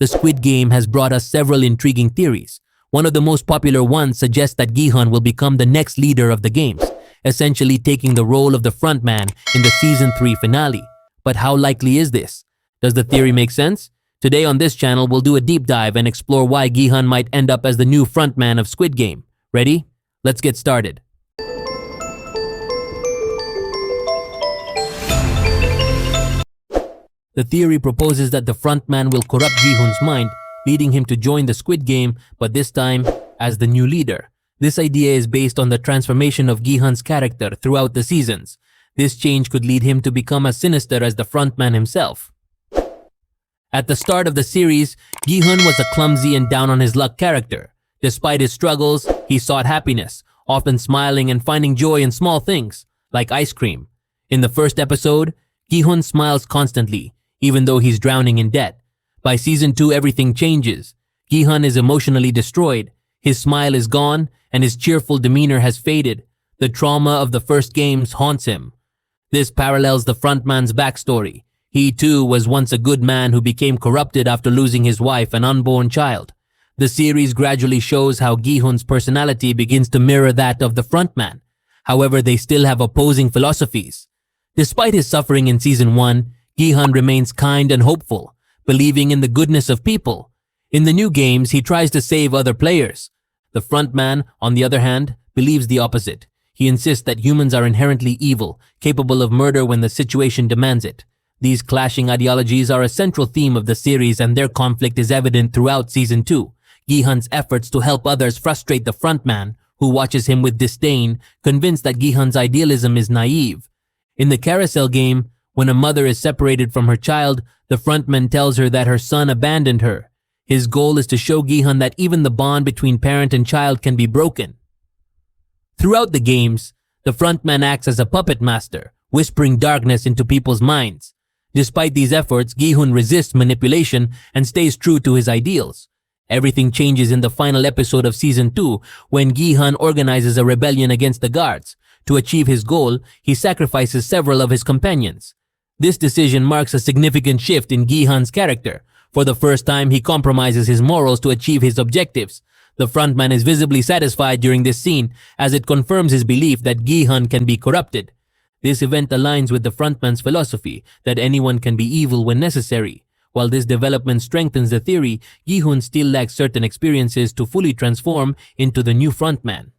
the Squid Game has brought us several intriguing theories. One of the most popular ones suggests that Gi-Hun will become the next leader of the games, essentially taking the role of the frontman in the Season 3 finale. But how likely is this? Does the theory make sense? Today on this channel, we'll do a deep dive and explore why Gi-Hun might end up as the new frontman of Squid Game. Ready? Let's get started. The theory proposes that the frontman will corrupt Gi-Hun's mind, leading him to join the Squid Game, but this time as the new leader. This idea is based on the transformation of Gi-Hun's character throughout the seasons. This change could lead him to become as sinister as the frontman himself. At the start of the series, Gi-Hun was a clumsy and down-on-his-luck character. Despite his struggles, he sought happiness, often smiling and finding joy in small things, like ice cream. In the first episode, Gi-Hun smiles constantly, even though he's drowning in debt. By Season 2, everything changes. Gi-Hun is emotionally destroyed, his smile is gone, and his cheerful demeanor has faded. The trauma of the first games haunts him. This parallels the frontman's backstory. He too was once a good man who became corrupted after losing his wife and unborn child. The series gradually shows how Gi-Hun's personality begins to mirror that of the frontman. However, they still have opposing philosophies. Despite his suffering in Season 1, Gi-Hun remains kind and hopeful, believing in the goodness of people. In the new games, he tries to save other players. The frontman, on the other hand, believes the opposite. He insists that humans are inherently evil, capable of murder when the situation demands it. These clashing ideologies are a central theme of the series, and their conflict is evident throughout Season 2. Gi-Hun's efforts to help others frustrate the frontman, who watches him with disdain, convinced that Gi-Hun's idealism is naive. In the carousel game, when a mother is separated from her child, the frontman tells her that her son abandoned her. His goal is to show Gi-Hun that even the bond between parent and child can be broken. Throughout the games, the frontman acts as a puppet master, whispering darkness into people's minds. Despite these efforts, Gi-Hun resists manipulation and stays true to his ideals. Everything changes in the final episode of Season 2 when Gi-Hun organizes a rebellion against the guards. To achieve his goal, he sacrifices several of his companions. This decision marks a significant shift in Gi-Hun's character. For the first time, he compromises his morals to achieve his objectives. The frontman is visibly satisfied during this scene, as it confirms his belief that Gi-Hun can be corrupted. This event aligns with the frontman's philosophy that anyone can be evil when necessary. While this development strengthens the theory, Gi-Hun still lacks certain experiences to fully transform into the new frontman.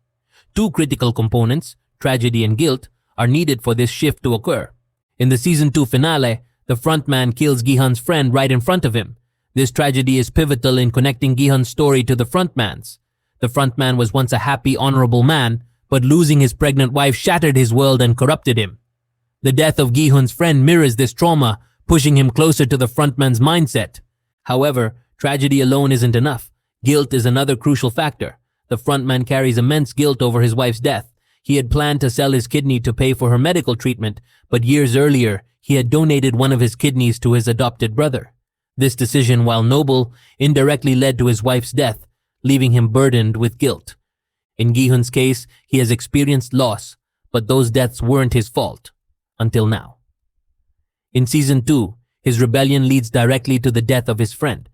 Two critical components, tragedy and guilt, are needed for this shift to occur. In the Season 2 finale, the frontman kills Gi-Hun's friend right in front of him. This tragedy is pivotal in connecting Gi-Hun's story to the frontman's. The frontman was once a happy, honorable man, but losing his pregnant wife shattered his world and corrupted him. The death of Gi-Hun's friend mirrors this trauma, pushing him closer to the frontman's mindset. However, tragedy alone isn't enough. Guilt is another crucial factor. The frontman carries immense guilt over his wife's death. He had planned to sell his kidney to pay for her medical treatment, but years earlier, he had donated one of his kidneys to his adopted brother. This decision, while noble, indirectly led to his wife's death, leaving him burdened with guilt. In Gi-Hun's case, he has experienced loss, but those deaths weren't his fault, until now. In Season 2, his rebellion leads directly to the death of his friend.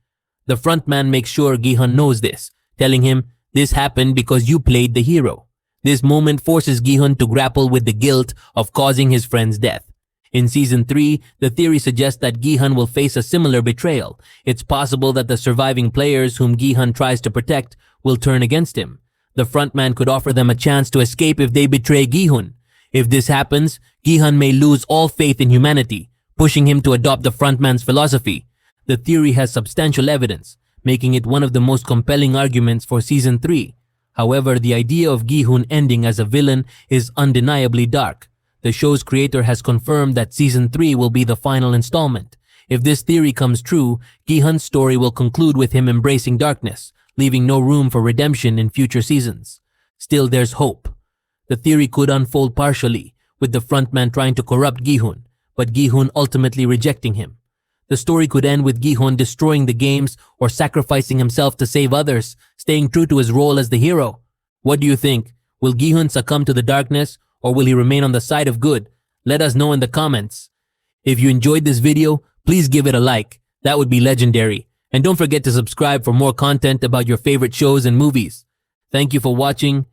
The frontman makes sure Gi-Hun knows this, telling him, "This happened because you played the hero." This moment forces Gi-Hun to grapple with the guilt of causing his friend's death. In Season 3, the theory suggests that Gi-Hun will face a similar betrayal. It's possible that the surviving players whom Gi-Hun tries to protect will turn against him. The frontman could offer them a chance to escape if they betray Gi-Hun. If this happens, Gi-Hun may lose all faith in humanity, pushing him to adopt the frontman's philosophy. The theory has substantial evidence, making it one of the most compelling arguments for Season 3. However, the idea of Gi-Hun ending as a villain is undeniably dark. The show's creator has confirmed that Season 3 will be the final installment. If this theory comes true, Gi-Hun's story will conclude with him embracing darkness, leaving no room for redemption in future seasons. Still, there's hope. The theory could unfold partially, with the frontman trying to corrupt Gi-Hun, but Gi-Hun ultimately rejecting him. The story could end with Gi-Hun destroying the games or sacrificing himself to save others, staying true to his role as the hero. What do you think? Will Gi-Hun succumb to the darkness, or will he remain on the side of good? Let us know in the comments. If you enjoyed this video, please give it a like. That would be legendary. And don't forget to subscribe for more content about your favorite shows and movies. Thank you for watching.